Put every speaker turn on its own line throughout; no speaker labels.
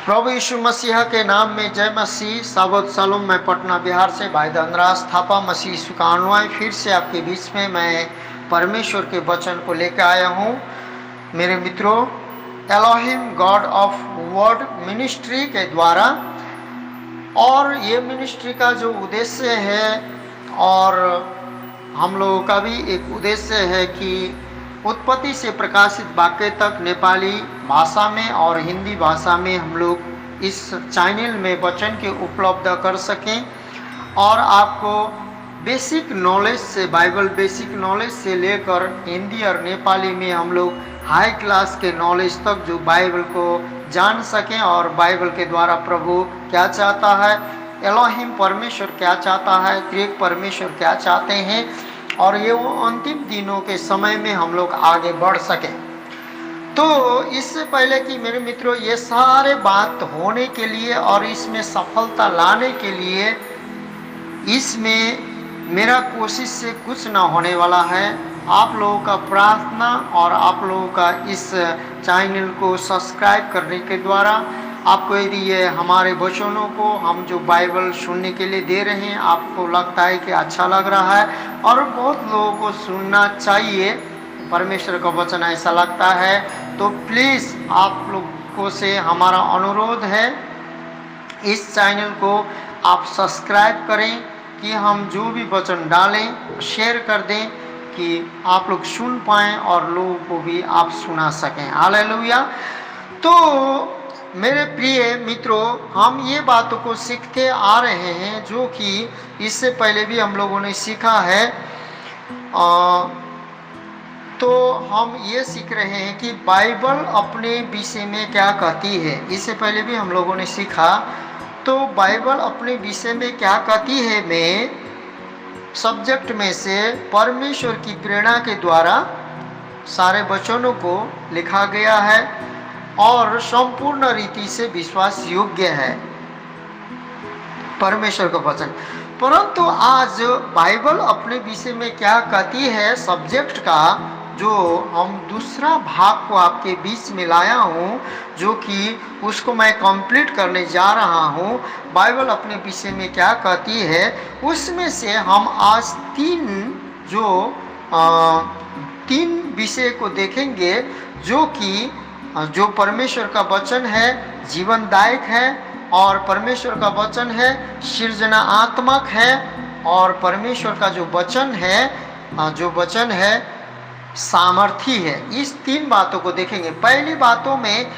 प्रभु यीशु मसीह के नाम में जय मसीह। साबत सलूम। मैं पटना बिहार से भाई धनराज थापा मसीह यीशु का अनुयायी फिर से आपके बीच में मैं परमेश्वर के वचन को लेकर आया हूँ। मेरे मित्रों, Elohim God of word ministry के द्वारा, और ये मिनिस्ट्री का जो उद्देश्य है और हम लोगों का भी एक उद्देश्य है कि उत्पत्ति से प्रकाशित वाक्य तक नेपाली भाषा में और हिंदी भाषा में हम लोग इस चैनल में वचन के उपलब्ध कर सकें और आपको बेसिक नॉलेज से, बाइबल बेसिक नॉलेज से लेकर हिंदी और नेपाली में हम लोग हाई क्लास के नॉलेज तक जो बाइबल को जान सकें और बाइबल के द्वारा प्रभु क्या चाहता है, एलोहिम परमेश्वर क्या चाहता है, त्रिएक परमेश्वर क्या चाहते हैं, और ये वो अंतिम दिनों के समय में हम लोग आगे बढ़ सकें। तो इससे पहले कि मेरे मित्रों, ये सारे बात होने के लिए और इसमें सफलता लाने के लिए इसमें मेरा कोशिश से कुछ ना होने वाला है। आप लोगों का प्रार्थना और आप लोगों का इस चैनल को सब्सक्राइब करने के द्वारा आपको यदि ये हमारे वचनों को हम जो बाइबल सुनने के लिए दे रहे हैं आपको लगता है कि अच्छा लग रहा है और बहुत लोगों को सुनना चाहिए, परमेश्वर का वचन ऐसा लगता है, तो प्लीज़ आप लोगों से हमारा अनुरोध है इस चैनल को आप सब्सक्राइब करें कि हम जो भी वचन डालें शेयर कर दें कि आप लोग सुन पाएँ और लोगों को भी आप सुना सकें। हालेलुया। तो मेरे प्रिय मित्रों, हम ये बातों को सीखते आ रहे हैं जो कि इससे पहले भी हम लोगों ने सीखा है। तो हम ये सीख रहे हैं कि बाइबल अपने विषय में क्या कहती है। इससे पहले भी हम लोगों ने सीखा, तो बाइबल अपने विषय में क्या कहती है में सब्जेक्ट में से परमेश्वर की प्रेरणा के द्वारा सारे वचनों को लिखा गया है और संपूर्ण रीति से विश्वास योग्य है परमेश्वर का वचन। परंतु आज बाइबल अपने विषय में क्या कहती है सब्जेक्ट का जो हम दूसरा भाग को आपके बीच में लाया हूँ, जो कि उसको मैं कंप्लीट करने जा रहा हूँ। बाइबल अपने विषय में क्या कहती है उसमें से हम आज तीन विषय को देखेंगे जो कि जो परमेश्वर का वचन है जीवनदायक है, और परमेश्वर का वचन है सृजनात्मक है, और परमेश्वर का जो वचन है सामर्थी है। इस तीन बातों को देखेंगे। पहली बातों में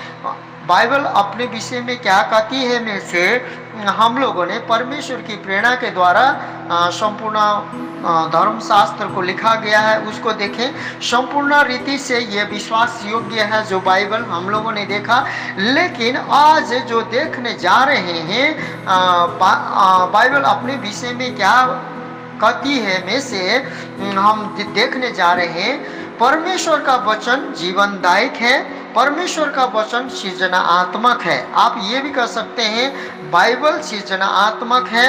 बाइबल अपने विषय में क्या कहती है में से हम लोगों ने परमेश्वर की प्रेरणा के द्वारा संपूर्ण धर्मशास्त्र को लिखा गया है उसको देखें। संपूर्ण रीति से ये विश्वास योग्य है जो बाइबल हम लोगों ने देखा। लेकिन आज जो देखने जा रहे हैं बाइबल अपने विषय में क्या कहती है में से हम देखने जा रहे हैं परमेश्वर का वचन जीवनदायक है, परमेश्वर का वचन सृजनात्मक है। आप ये भी कह सकते हैं बाइबल सृजनात्मक है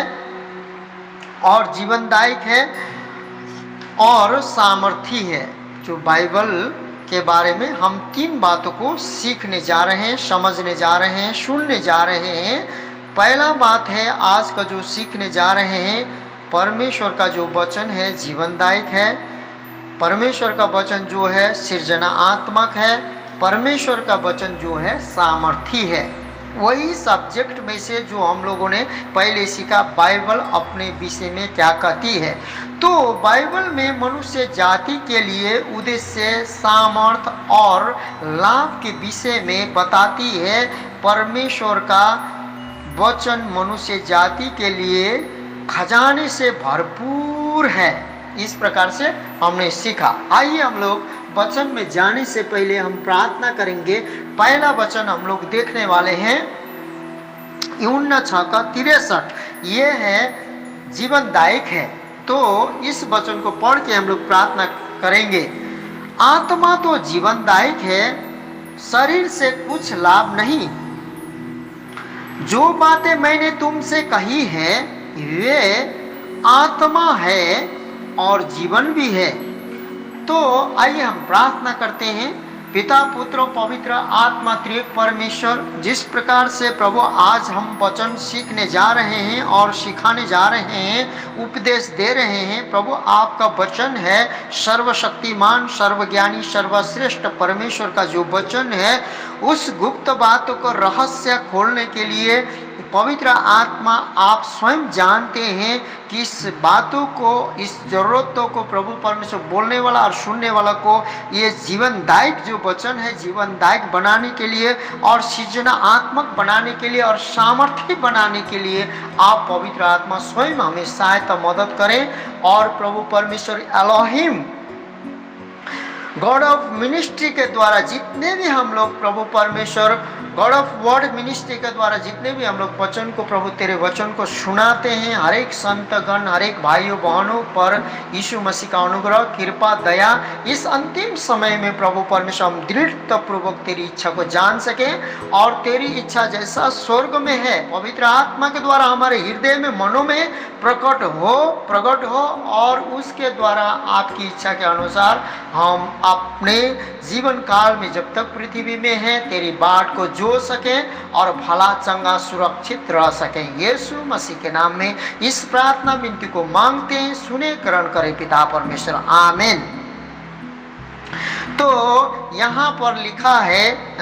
और जीवनदायक है और सामर्थी है। जो बाइबल के बारे में हम तीन बातों को सीखने जा रहे हैं, समझने जा रहे हैं, सुनने जा रहे हैं। पहला बात है आज का जो सीखने जा रहे हैं, परमेश्वर का जो वचन है जीवनदायक है, परमेश्वर का वचन जो है सृजनात्मक है, परमेश्वर का वचन जो है सामर्थी है। वही सब्जेक्ट में से जो हम लोगों ने पहले सीखा बाइबल अपने विषय में क्या कहती है। तो बाइबल में मनुष्य जाति के लिए उद्देश्य, सामर्थ और लाभ के विषय में बताती है। परमेश्वर का वचन मनुष्य जाति के लिए खजाने से भरपूर है। इस प्रकार से हमने सीखा। आइए हम लोग वचन में जाने से पहले हम प्रार्थना करेंगे। पहला वचन हम लोग देखने वाले हैं यूहन्ना 6:63। ये है जीवनदायक है। तो इस वचन को पढ़ के हम लोग प्रार्थना करेंगे। आत्मा तो जीवनदायक है, शरीर से कुछ लाभ नहीं। जो बातें मैंने तुमसे कही है वे आत्मा है और जीवन भी है। तो आइए हम प्रार्थना करते हैं पिता पुत्र पवित्र आत्मा त्रिएक परमेश्वर, जिस प्रकार से प्रभु आज हम वचन सीखने जा रहे हैं और सिखाने जा रहे हैं, उपदेश दे रहे हैं, प्रभु आपका वचन है सर्वशक्तिमान, सर्वज्ञानी, सर्वश्रेष्ठ परमेश्वर का जो वचन है, उस गुप्त बातों को रहस्य खोलने के लिए पवित्र आत्मा आप स्वयं जानते हैं कि इस बातों को, इस जरूरतों को प्रभु परमेश्वर बोलने वाला और सुनने वाला को ये जीवनदायक जो वचन है जीवनदायक बनाने के लिए और सृजनात्मक बनाने के लिए और सामर्थ्य बनाने के लिए आप पवित्र आत्मा स्वयं हमें सहायता मदद करें। और प्रभु परमेश्वर एलोहिम गॉड ऑफ मिनिस्ट्री के द्वारा जितने भी हम लोग प्रभु परमेश्वर गॉड ऑफ वर्ड मिनिस्ट्री के द्वारा जितने भी हम लोग वचन को, प्रभु तेरे वचन को सुनाते हैं, हर एक संतगण, हर एक भाइयों बहनों पर यीशु मसीह का अनुग्रह, कृपा, दया इस अंतिम समय में प्रभु परमेश्वर हम दृढ़तापूर्वक तेरी इच्छा को जान सकें और तेरी इच्छा जैसा स्वर्ग में है पवित्र आत्मा के द्वारा हमारे हृदय में, मनों में प्रकट हो और उसके द्वारा आपकी इच्छा के अनुसार हम अपने जीवन काल में जब तक पृथ्वी में हैं तेरी बाट को जो सकें और भला चंगा सुरक्षित रह सकें। यीशु मसीह के नाम में इस प्रार्थना विनती को मांगते हैं, सुने ग्रहण करें पिता परमेश्वर, आमीन। तो यहाँ पर लिखा है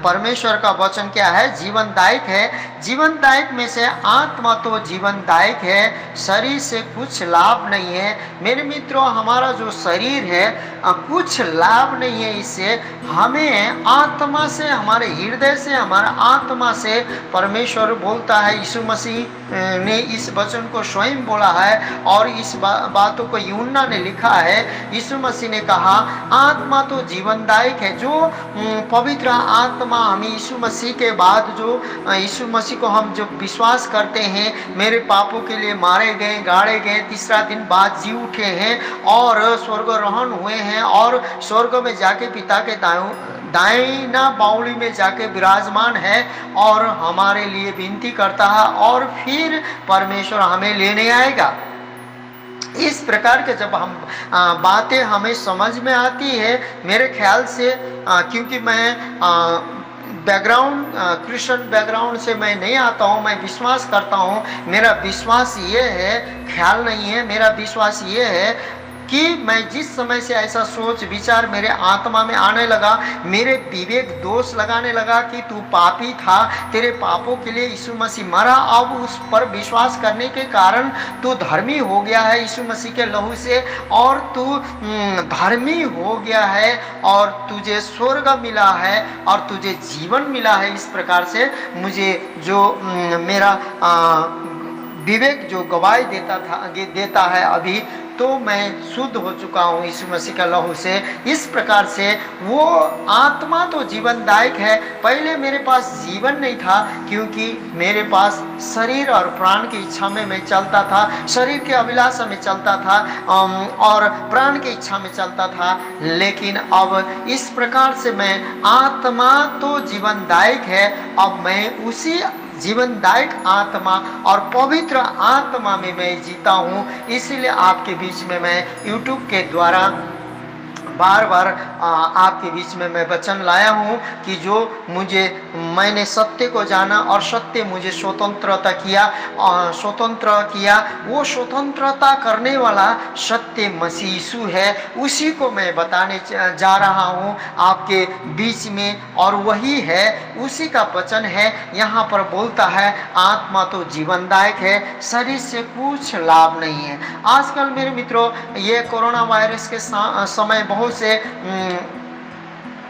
परमेश्वर का वचन क्या है, जीवनदायक है। जीवनदायक में से आत्मा तो जीवनदायक है, शरीर से कुछ लाभ नहीं है। मेरे मित्रों, हमारा जो शरीर है कुछ लाभ नहीं है इससे। हमें आत्मा से, हमारे हृदय से, हमारा आत्मा से परमेश्वर बोलता है। यीशु मसीह ने इस वचन को स्वयं बोला है और इस बातों को यूहन्ना ने लिखा है। यीशु मसीह ने कहा आत्मा तो जीवनदायक है। जो पवित्र आत्मा हमें यीशु मसीह के बाद जो यीशु मसीह को हम जो विश्वास करते हैं, मेरे पापों के लिए मारे गए, गाड़े गए, तीसरा दिन बाद जी उठे हैं और स्वर्गारोहण हुए हैं और स्वर्ग में जाके पिता के दाहिना बाउली में जाके विराजमान है और हमारे लिए विनती करता है और फिर परमेश्वर हमें लेने आएगा। इस प्रकार के जब हम बातें हमें समझ में आती है, मेरे ख्याल से क्योंकि मैं बैकग्राउंड क्रिश्चियन बैकग्राउंड से मैं नहीं आता हूँ, मैं विश्वास करता हूँ। मेरा विश्वास ये है, ख्याल नहीं है, मेरा विश्वास ये है कि मैं जिस समय से ऐसा सोच विचार मेरे आत्मा में आने लगा, मेरे विवेक दोष लगाने लगा कि तू पापी था, तेरे पापों के लिए यीशु मसीह मरा, अब उस पर विश्वास करने के कारण तू धर्मी हो गया है यीशु मसीह के लहू से, और तू धर्मी हो गया है और तुझे स्वर्ग मिला है और तुझे जीवन मिला है। इस प्रकार से मुझे जो मेरा विवेक जो गवाही देता है अभी, तो मैं शुद्ध हो चुका हूँ यीशु मसीह का लहू से। इस प्रकार से वो आत्मा तो जीवनदायक है। पहले मेरे पास जीवन नहीं था क्योंकि मेरे पास शरीर और प्राण की इच्छा में मैं चलता था, शरीर के अभिलाषा में चलता था और प्राण की इच्छा में चलता था। लेकिन अब इस प्रकार से मैं आत्मा तो जीवनदायक है, अब मैं उसी जीवनदायक आत्मा और पवित्र आत्मा में मैं जीता हूँ। इसीलिए आपके बीच में मैं YouTube के द्वारा बार बार आपके बीच में मैं वचन लाया हूँ कि जो मैंने सत्य को जाना और सत्य मुझे स्वतंत्र किया, वो स्वतंत्रता करने वाला सत्य मसीह यीशु है। उसी को मैं बताने जा रहा हूँ आपके बीच में, और वही है, उसी का वचन है। यहाँ पर बोलता है आत्मा तो जीवनदायक है, शरीर से कुछ लाभ नहीं है। आजकल मेरे मित्रों, ये कोरोना वायरस के समय बहुत से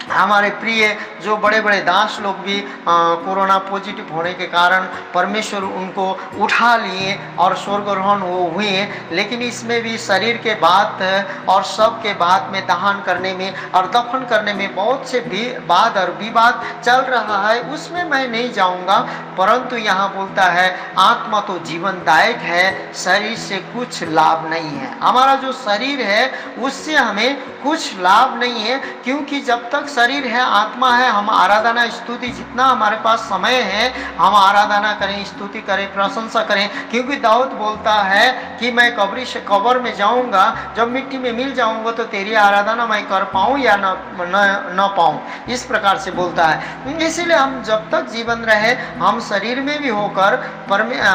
हमारे प्रिय जो बड़े बड़े दास लोग भी कोरोना पॉजिटिव होने के कारण परमेश्वर उनको उठा लिए और स्वर्गारोहण हुए। लेकिन इसमें भी शरीर के बात और सब के बात में दहन करने में और दफन करने में बहुत से वाद और विवाद चल रहा है, उसमें मैं नहीं जाऊंगा। परंतु यहाँ बोलता है आत्मा तो जीवनदायक है, शरीर से कुछ लाभ नहीं है। हमारा जो शरीर है उससे हमें कुछ लाभ नहीं है, क्योंकि जब तक शरीर है, आत्मा है, हम आराधना स्तुति जितना हमारे पास समय है हम आराधना करें, स्तुति करें, प्रशंसा करें। क्योंकि दाऊद बोलता है कि मैं कब्र में जाऊंगा, जब मिट्टी में मिल जाऊंगा तो तेरी आराधना मैं कर पाऊं या न पाऊं, इस प्रकार से बोलता है। इसीलिए हम जब तक जीवन रहे हम शरीर में भी होकर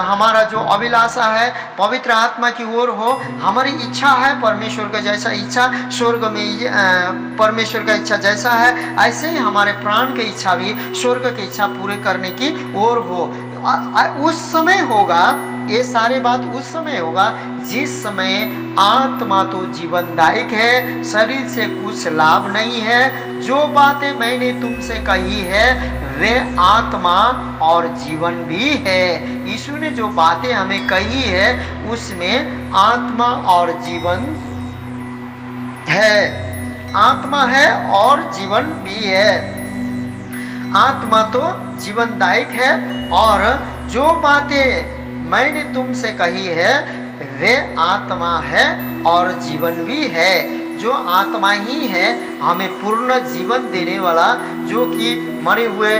हमारा जो अभिलाषा है पवित्र आत्मा की ओर हो, हमारी इच्छा है परमेश्वर का जैसा इच्छा, स्वर्ग में परमेश्वर का इच्छा जैसा है ऐसे ही हमारे प्राण की इच्छा भी स्वर्ग की इच्छा पूरे करने की ओर हो। उस समय होगा, ये सारे बात उस समय होगा जिस समय आत्मा तो जीवनदायक है, शरीर से कुछ लाभ नहीं है। जो बातें मैंने तुमसे कही है वे आत्मा और जीवन भी है। यीशु ने जो बातें हमें कही है उसमें आत्मा और जीवन है, आत्मा है और जीवन भी है। आत्मा तो जीवनदायक है और जो बातें मैंने तुमसे कही है वे आत्मा है और जीवन भी है। जो आत्मा ही है हमें पूर्ण जीवन देने वाला, जो कि मरे हुए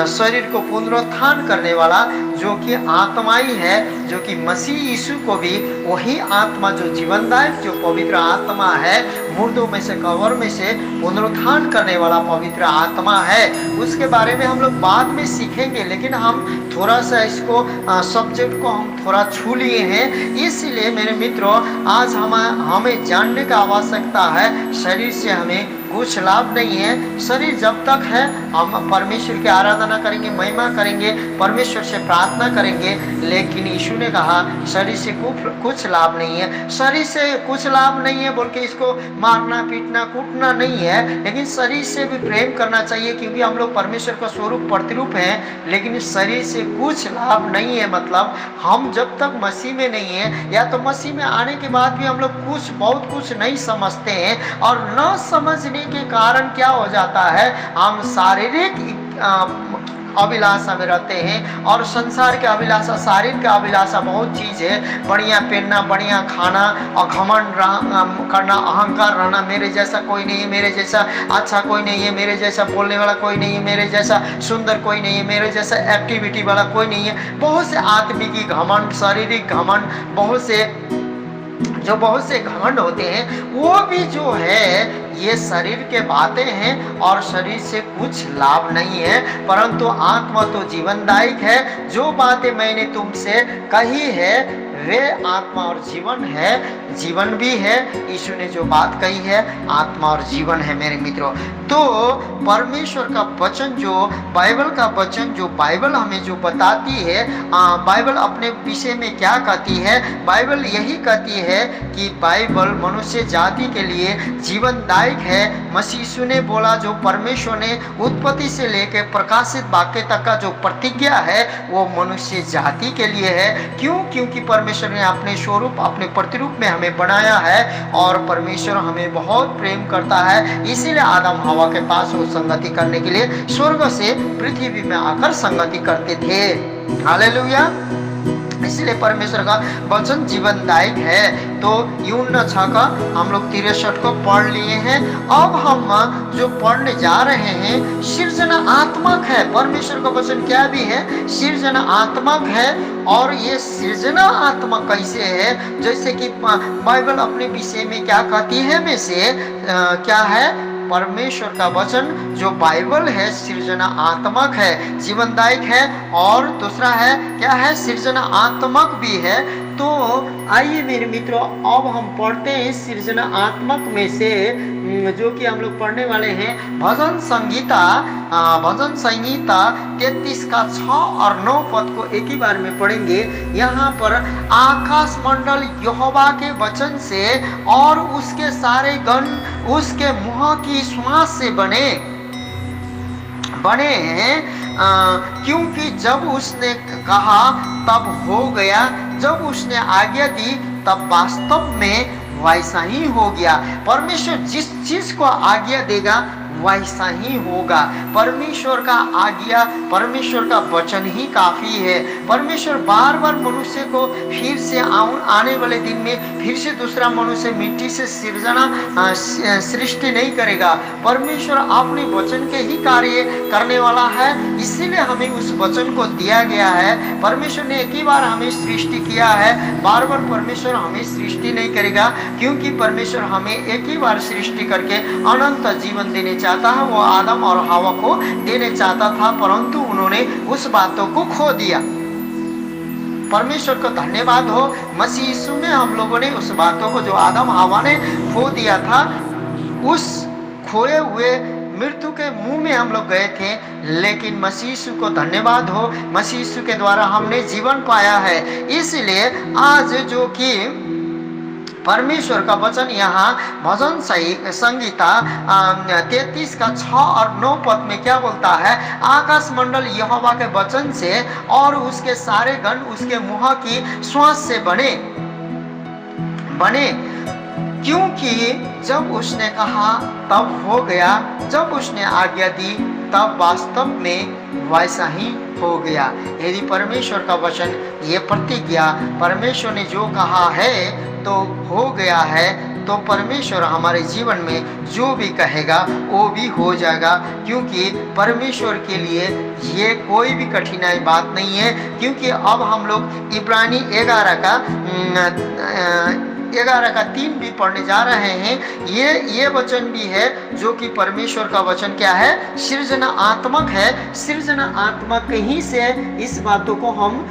शरीर को पुनरुत्थान करने वाला, जो कि आत्मा ही है, जो कि मसीह यीशु को भी वही आत्मा जो जीवनदायक, जो पवित्र आत्मा है, मुर्दों में से कब्र में से पुनरुत्थान करने वाला पवित्र आत्मा है। उसके बारे में हम लोग बाद में सीखेंगे, लेकिन हम थोड़ा सा इसको सब्जेक्ट को हम थोड़ा छू लिए हैं। इसलिए मेरे मित्रों आज हमें जानने का आवश्यकता है शरीर से हमें कुछ लाभ नहीं है। शरीर जब तक है हम परमेश्वर की आराधना करेंगे, महिमा करेंगे, परमेश्वर से प्रार्थना करेंगे, लेकिन यीशु ने कहा शरीर से कुछ लाभ नहीं है। शरीर से कुछ लाभ नहीं है बोल के इसको मारना, पीटना, कूटना नहीं है, लेकिन शरीर से भी प्रेम करना चाहिए, क्योंकि हम लोग परमेश्वर का स्वरूप प्रतिरूप हैं। लेकिन शरीर से कुछ लाभ नहीं है, मतलब हम जब तक मसीह में नहीं है, या तो मसीह में आने के बाद भी हम लोग बहुत कुछ नहीं समझते हैं, और न समझने के कारण क्या हो जाता है, हम शारीरिक अभिलाषा में रहते हैं। और संसार के अभिलाषा, शरीर का अभिलाषा बहुत चीज़ है, बढ़िया पहनना, बढ़िया खाना, और घमंड करना, अहंकार रहना, मेरे जैसा कोई नहीं है, मेरे जैसा अच्छा कोई नहीं है, मेरे जैसा बोलने वाला कोई नहीं है, मेरे जैसा सुंदर कोई नहीं है, मेरे जैसा एक्टिविटी वाला कोई नहीं है। बहुत से आत्मिक घमंड, शारीरिक घमंड, बहुत से घमंड होते हैं, वो भी जो है ये शरीर के बातें हैं और शरीर से कुछ लाभ नहीं है। परंतु आत्मा तो जीवनदायक है। जो बातें मैंने तुमसे कही है वे आत्मा और जीवन है, जीवन भी है। यीशु ने जो बात कही है आत्मा और जीवन है मेरे मित्रों। तो परमेश्वर का वचन, जो बाइबल का वचन, जो बाइबल हमें जो बताती है, बाइबल अपने विषय में क्या कहती है, बाइबल यही कहती है कि बाइबल मनुष्य जाति के लिए जीवनदायक है। मसीह यीशु ने बोला जो परमेश्वर ने उत्पत्ति से लेकर प्रकाशित वाक्य तक का जो प्रतिज्ञा है वो मनुष्य जाति के लिए है। क्यों? क्योंकि परमेश्वर ने अपने स्वरूप, अपने प्रतिरूप में हमें बनाया है, और परमेश्वर हमें बहुत प्रेम करता है। इसीलिए आदम हवा के पास वो संगति करने के लिए स्वर्ग से पृथ्वी में आकर संगति करते थे। हालेलुया। इसलिए परमेश्वर का वचन जीवनदायक है। तो यूहन्ना 6 का हम लोग 63 को पढ़ लिए हैं। अब हम जो पढ़ने जा रहे हैं सृजनात्मक है। परमेश्वर का वचन क्या भी है? सृजनात्मक है। और ये सृजनात्मक कैसे है? जैसे कि बाइबल अपने विषय में क्या कहती है में से क्या है? परमेश्वर का वचन जो बाइबल है सृजनात्मक है, जीवनदायक है, और दूसरा है क्या है? सृजनात्मक भी है। तो आइए मेरे मित्रों अब हम पढ़ते हैं सृजनात्मक में से जो कि हम लोग पढ़ने वाले हैं भजन संहिता 33 का 6 और 9 पद को एक ही बार में पढ़ेंगे। यहाँ पर आकाश मंडल यहोवा के वचन से और उसके सारे गण उसके मुँह की श्वास से बने हैं। क्योंकि जब उसने कहा तब हो गया, जब उसने आज्ञा दी तब वास्तव में वैसा ही हो गया। परमेश्वर जिस चीज को आज्ञा देगा वैसा ही होगा। परमेश्वर का आज्ञा, परमेश्वर का वचन ही काफी है। परमेश्वर बार बार मनुष्य को फिर से आने वाले दिन में फिर से दूसरा मनुष्य मिट्टी से सृष्टि नहीं करेगा। परमेश्वर अपने वचन के ही कार्य करने वाला है, इसीलिए हमें उस वचन को दिया गया है। परमेश्वर ने एक ही बार हमें सृष्टि किया है, बार बार परमेश्वर हमें सृष्टि नहीं करेगा, क्योंकि परमेश्वर हमें एक ही बार सृष्टि करके अनंत जीवन देने चाहता है। वो आदम और हवा को देने चाहता था, परंतु उन्होंने उस बातों को खो दिया। परमेश्वर को धन्यवाद हो, मसीह यीशु में हम लोगों ने उस बातों को जो आदम हवा ने खो दिया था, उस खोए हुए मृत्यु के मुंह में हम लोग गए थे, लेकिन मसीह यीशु को धन्यवाद हो, मसीह यीशु के द्वारा हमने जीवन पाया है। इसलिए आज जो कि परमेश्वर का वचन यहाँ भजन संगीता 33 का 6 और 9 पद में क्या बोलता है? आकाश मंडल यहोवा के वचन से और उसके सारे गण उसके मुंह की श्वास से बने, क्योंकि जब उसने कहा तब हो गया, जब उसने आज्ञा दी तब वास्तव में वैसा ही हो गया। यदि परमेश्वर का वचन, ये प्रतिज्ञा, परमेश्वर ने जो कहा है तो हो गया है, तो परमेश्वर हमारे जीवन में जो भी कहेगा वो भी हो जाएगा, क्योंकि परमेश्वर के लिए ये कोई भी कठिनाई बात नहीं है। क्योंकि अब हम लोग इब्रानी 11 का 3 भी पढ़ने जा रहे हैं। ये वचन भी है जो कि परमेश्वर का वचन क्या है? सृजनात्मक है। सृजनात्मक ही से इस बातों को हम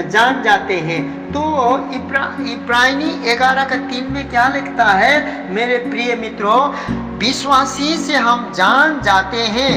जान जाते हैं। तो इब्रानी 11 का 3 में क्या लिखता है? मेरे प्रिय मित्रों, विश्वासी से हम जान जाते हैं,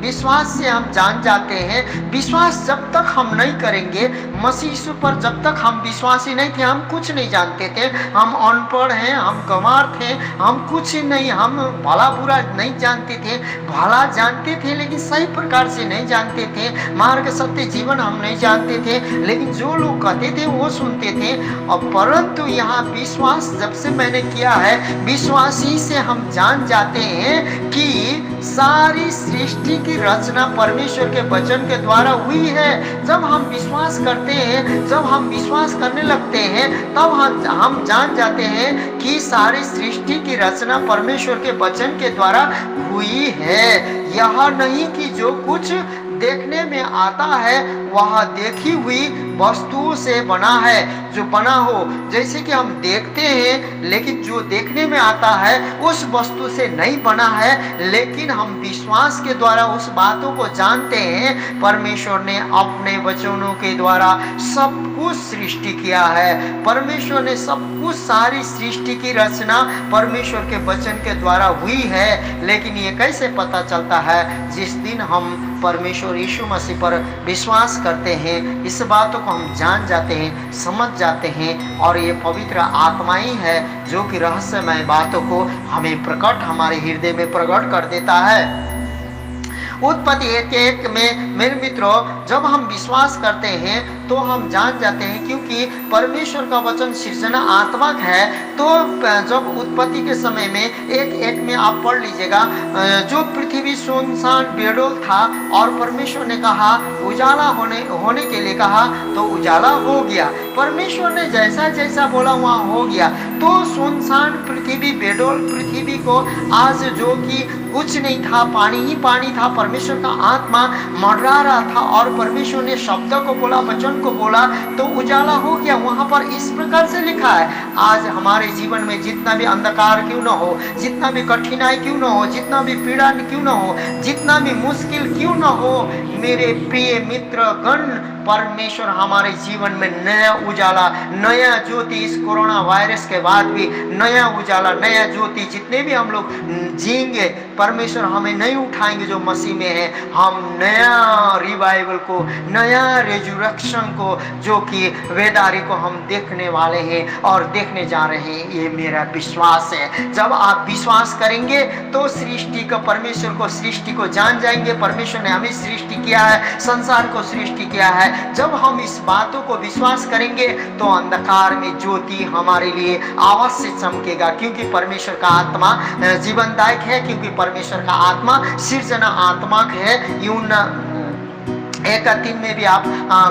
विश्वास से हम जान जाते हैं। विश्वास जब तक हम नहीं करेंगे, मसीह यीशु पर जब तक हम विश्वासी नहीं थे, हम कुछ नहीं जानते थे। हम अनपढ़ हैं, हम गंवार थे, हम कुछ नहीं, हम भला बुरा नहीं जानते थे। भला जानते थे लेकिन सही प्रकार से नहीं जानते थे। मार्ग सत्य जीवन हम नहीं जानते थे, लेकिन जो लोग कहते थे वो सुनते थे। और परंतु यहाँ विश्वास जब से मैंने किया है, विश्वासी से हम जान जाते हैं कि सारी सृष्टि की रचना परमेश्वर के वचन के द्वारा हुई है। जब हम विश्वास करते हैं, जब हम विश्वास करने लगते हैं, तब हम जान जाते हैं कि सारी सृष्टि की रचना परमेश्वर के वचन के द्वारा हुई है। यह नहीं कि जो कुछ देखने में आता है वह देखी हुई वस्तुओं से बना है, जो बना हो। जैसे कि हम देखते हैं, लेकिन जो देखने में आता है उस वस्तु से नहीं बना है, लेकिन हम विश्वास के द्वारा उस बातों को जानते हैं। परमेश्वर ने अपने वचनों के द्वारा सब कुछ सृष्टि किया है। परमेश्वर ने सब कुछ, सारी सृष्टि की रचना परमेश्वर के वचन के द्वारा हुई है। लेकिन ये कैसे पता चलता है? जिस दिन हम परमेश्वर यीशु मसीह पर विश्वास करते हैं, इस बातों को हम जान जाते हैं, समझ जाते हैं। और ये पवित्र आत्मा ही है जो कि रहस्यमय बातों को हमें प्रकट, हमारे हृदय में प्रकट कर देता है। उत्पत्ति 1:1 में मेरे मित्रों, जब हम विश्वास करते हैं तो हम जान जाते हैं, क्योंकि परमेश्वर का वचन सृजनात्मक है। तो जब उत्पत्ति के समय में 1:1 में आप पढ़ लीजिएगा, जो पृथ्वी सुनसान बेडोल था और परमेश्वर ने कहा उजाला होने के लिए कहा तो उजाला हो गया। परमेश्वर ने जैसा जैसा बोला वहाँ हो गया। तो सुनसान पृथ्वी, बेडोल पृथ्वी को आज जो कि कुछ नहीं था, पानी ही पानी था, परमेश्वर का आत्मा मंडरा रहा था और परमेश्वर ने शब्द को बोला, वचन को बोला तो उजाला हो गया। वहां पर इस प्रकार से लिखा है। आज हमारे जीवन में जितना भी अंधकार क्यों न हो, जितना भी कठिनाई क्यों न हो, जितना भी पीड़ा क्यों न हो, जितना भी मुश्किल क्यों न हो, मेरे प्रिय मित्र गण, परमेश्वर हमारे जीवन में नया उजाला, नया ज्योति, इस कोरोना वायरस के बाद भी नया उजाला, नया ज्योति, जितने भी हम लोग जिएंगे, परमेश्वर हमें नहीं उठाएंगे जो मसीह में है। हम नया रिवाइवल को, नया रेजुरेक्शन को, जो कि वेदारी को हम देखने वाले हैं और देखने जा रहे हैं। ये मेरा विश्वास है। जब आप विश्वास करेंगे तो सृष्टि को, परमेश्वर को, सृष्टि को जान जाएंगे। परमेश्वर ने हमें सृष्टि किया है, संसार को सृष्टि किया है। जब हम इस बातों को विश्वास करेंगे तो अंधकार में ज्योति हमारे लिए अवश्य चमकेगा, क्योंकि परमेश्वर का आत्मा जीवनदायक है, क्योंकि परमेश्वर का आत्मा सृजना आत्मक है। यून 1:3 में भी आप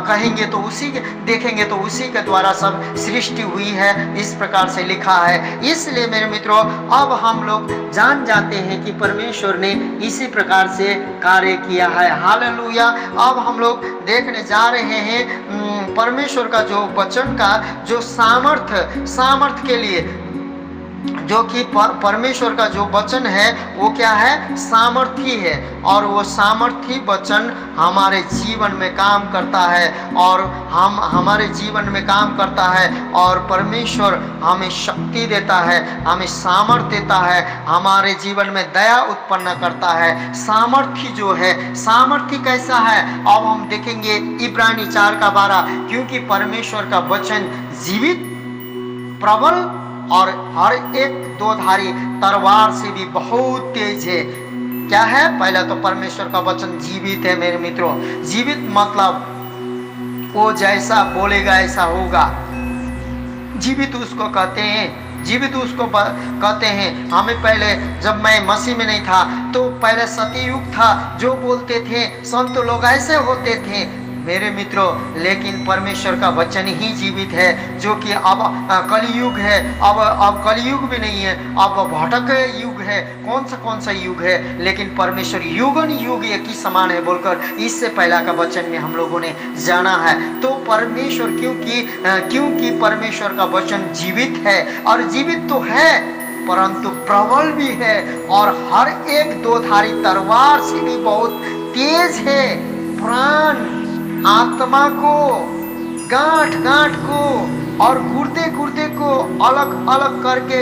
कहेंगे तो उसी देखेंगे तो उसी के द्वारा सब सृष्टि हुई है, इस प्रकार से लिखा है। इसलिए मेरे मित्रों, अब हम लोग जान जाते हैं कि परमेश्वर ने इसी प्रकार से कार्य किया है। हालेलुया। अब हम लोग देखने जा रहे हैं परमेश्वर का जो वचन का जो सामर्थ के लिए, जो कि परमेश्वर का जो वचन है वो क्या है, सामर्थी है। और वो सामर्थी वचन हमारे जीवन में काम करता है, और हमारे जीवन में काम करता है, और परमेश्वर हमें शक्ति देता है, हमें सामर्थ देता है, हमारे जीवन में दया उत्पन्न करता है। सामर्थी जो है, सामर्थी कैसा है, अब हम देखेंगे इब्रानी 4:12, क्योंकि परमेश्वर का वचन जीवित, प्रबल और हर एक दोधारी तलवार से भी बहुत तेज है। क्या है? पहला तो परमेश्वर का वचन जीवित है मेरे मित्रों। जीवित मतलब वो जैसा बोलेगा ऐसा होगा। जीवित उसको कहते हैं, जीवित उसको कहते हैं। हमें पहले, जब मैं मसीह में नहीं था तो पहले सतयुग था, जो बोलते थे संत लोग ऐसे होते थे मेरे मित्रों। लेकिन परमेश्वर का वचन ही जीवित है, जो कि अब कलयुग है। अब कलयुग भी नहीं है, अब भटक युग है। कौन सा युग है? लेकिन परमेश्वर युगन युग एक ही समान है बोलकर इससे पहला का वचन में हम लोगों ने जाना है। तो परमेश्वर, क्योंकि परमेश्वर का वचन जीवित है, और जीवित तो है परंतु प्रबल भी है, और हर एक दोधारी तलवार से भी बहुत तेज है। प्राण, आत्मा को, गांठ को और गुर्दे को अलग अलग करके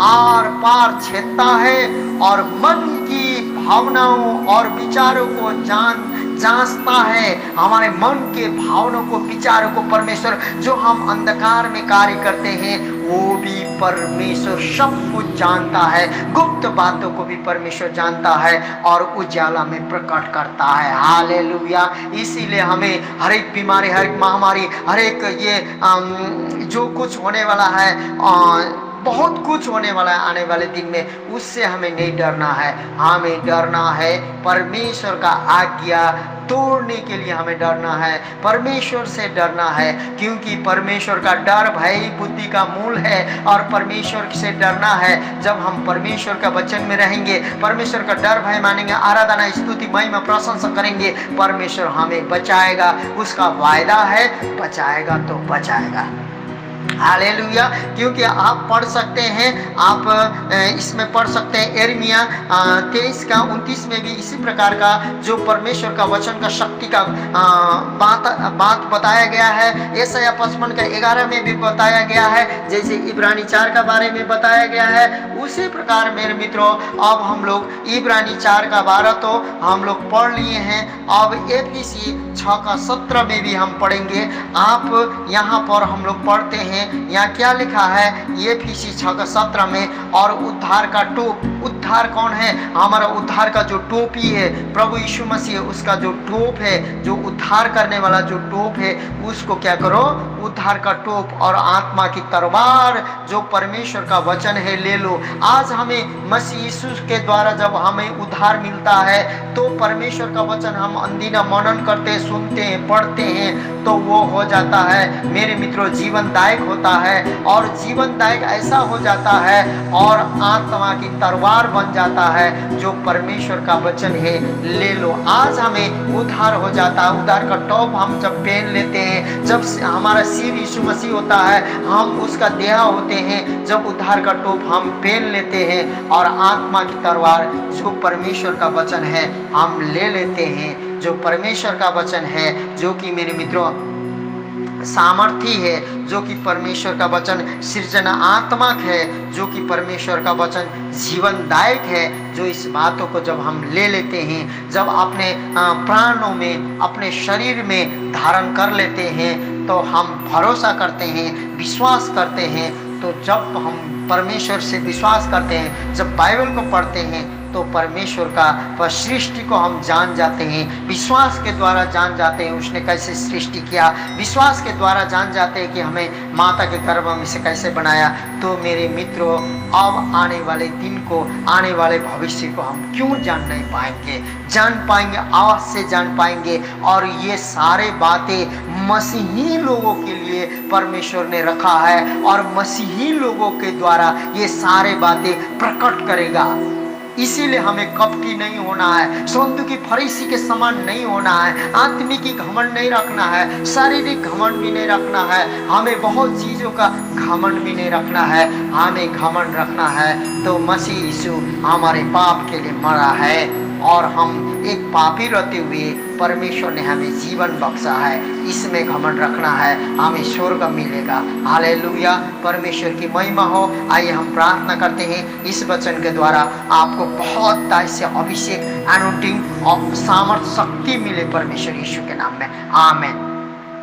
आर पार छेदता है, और मन की भावनाओं और विचारों को जांचता है। हमारे मन के भावनाओं को, विचारों को परमेश्वर, जो हम अंधकार में कार्य करते हैं वो भी परमेश्वर सब कुछ जानता है। गुप्त बातों को भी परमेश्वर जानता है और उजाला में प्रकट करता है। हालेलुया। इसीलिए हमें हर एक बीमारी, हर एक महामारी, हर एक ये जो कुछ होने वाला है, बहुत कुछ होने वाला है आने वाले दिन में, उससे हमें नहीं डरना है। हमें डरना है परमेश्वर का आज्ञा तोड़ने के लिए, हमें डरना है, परमेश्वर से डरना है, क्योंकि परमेश्वर का डर भय बुद्धि का मूल है। और परमेश्वर से डरना है। जब हम परमेश्वर का वचन में रहेंगे, परमेश्वर का डर भय मानेंगे, आराधना स्तुति महिमा प्रशंसा करेंगे, परमेश्वर हमें बचाएगा। उसका वायदा है, बचाएगा तो बचाएगा। हालेलुया। क्योंकि आप पढ़ सकते हैं, आप इसमें पढ़ सकते हैं यिर्मयाह 23:29 में भी इसी प्रकार का जो परमेश्वर का वचन का शक्ति का बात बताया गया है। यशायाह 55:11 में भी बताया गया है, जैसे इब्रानी 4 का बारे में बताया गया है। उसी प्रकार मेरे मित्रों, अब हम लोग इब्रानी 4:12 तो हम लोग पढ़ लिए हैं। अब एफिसी 6:17 में भी हम पढ़ेंगे। आप यहाँ पर हम लोग पढ़ते हैं, यहाँ क्या लिखा है एफिसी 6:17 में, और उद्धार का टोप। उद्धार कौन है? हमारा उद्धार का जो टोपी है प्रभु यीशु मसीह, उसका जो टोप है, जो उद्धार करने वाला जो टोप है, उसको क्या करो? उद्धार का टोप और आत्मा की तलवार जो परमेश्वर का वचन है ले लो। आज हमें मसीह यीशु के द्वारा जब हमें उद्धार मिलता है तो परमेश्वर का वचन हम अंदीना मनन करते, सुनते हैं, पढ़ते हैं, तो वो हो जाता है मेरे मित्रों जीवनदायक होता है। और जीवनदायक ऐसा हो जाता है और आत्मा की तलवार बन जाता है जो परमेश्वर का वचन है ले लो। आज हमें उद्धार हो जाता है। उद्धार का टॉप हम जब पहन लेते हैं, जब हमारा सिर यीशु मसीह होता है, हम उसका देह होते हैं, जब उद्धार का टोप हम पहन लेते हैं और आत्मा की तलवार जो परमेश्वर का वचन है हम ले लेते हैं, जो परमेश्वर का वचन है, जो कि मेरे मित्रों सामर्थी है, जो कि परमेश्वर का वचन सृजनात्मक है, जो कि परमेश्वर का वचन जीवनदायक है। जो इस बातों को जब हम ले लेते हैं, जब अपने प्राणों में, अपने शरीर में धारण कर लेते हैं, तो हम भरोसा करते हैं, विश्वास करते हैं। तो जब हम परमेश्वर से विश्वास करते हैं, जब बाइबल को पढ़ते हैं, तो परमेश्वर का पर सृष्टि को हम जान जाते हैं, विश्वास के द्वारा जान जाते हैं उसने कैसे सृष्टि किया, विश्वास के द्वारा जान जाते हैं कि हमें माता के गर्भ में से कैसे बनाया। तो मेरे मित्रों, अब आने वाले दिन को, आने वाले भविष्य को हम क्यों जान नहीं पाएंगे? जान पाएंगे, अवश्य जान पाएंगे। और ये सारे बातें मसीही लोगों के लिए परमेश्वर ने रखा है और मसीही लोगों के द्वारा ये सारे बातें प्रकट करेगा। इसीलिए हमें कपटी नहीं होना है, सौंदर्य की फरीसी के समान नहीं होना है, आत्मिक की घमंड नहीं रखना है, शारीरिक घमंड भी नहीं रखना है, हमें बहुत चीज़ों का घमंड भी नहीं रखना है। हमें घमंड रखना है तो मसीह यीशु हमारे पाप के लिए मरा है और हम एक पापी रहते हुए परमेश्वर ने हमें जीवन बख्शा है, इसमें घमंड रखना है, हमें स्वर्ग मिलेगा। हालेलुया, परमेश्वर की महिमा हो। आइए हम प्रार्थना करते हैं इस वचन के द्वारा आपको बहुत दाई से अभिषेक, एनोटिंग और सामर्थ शक्ति मिले परमेश्वर यीशु के नाम में। आमीन।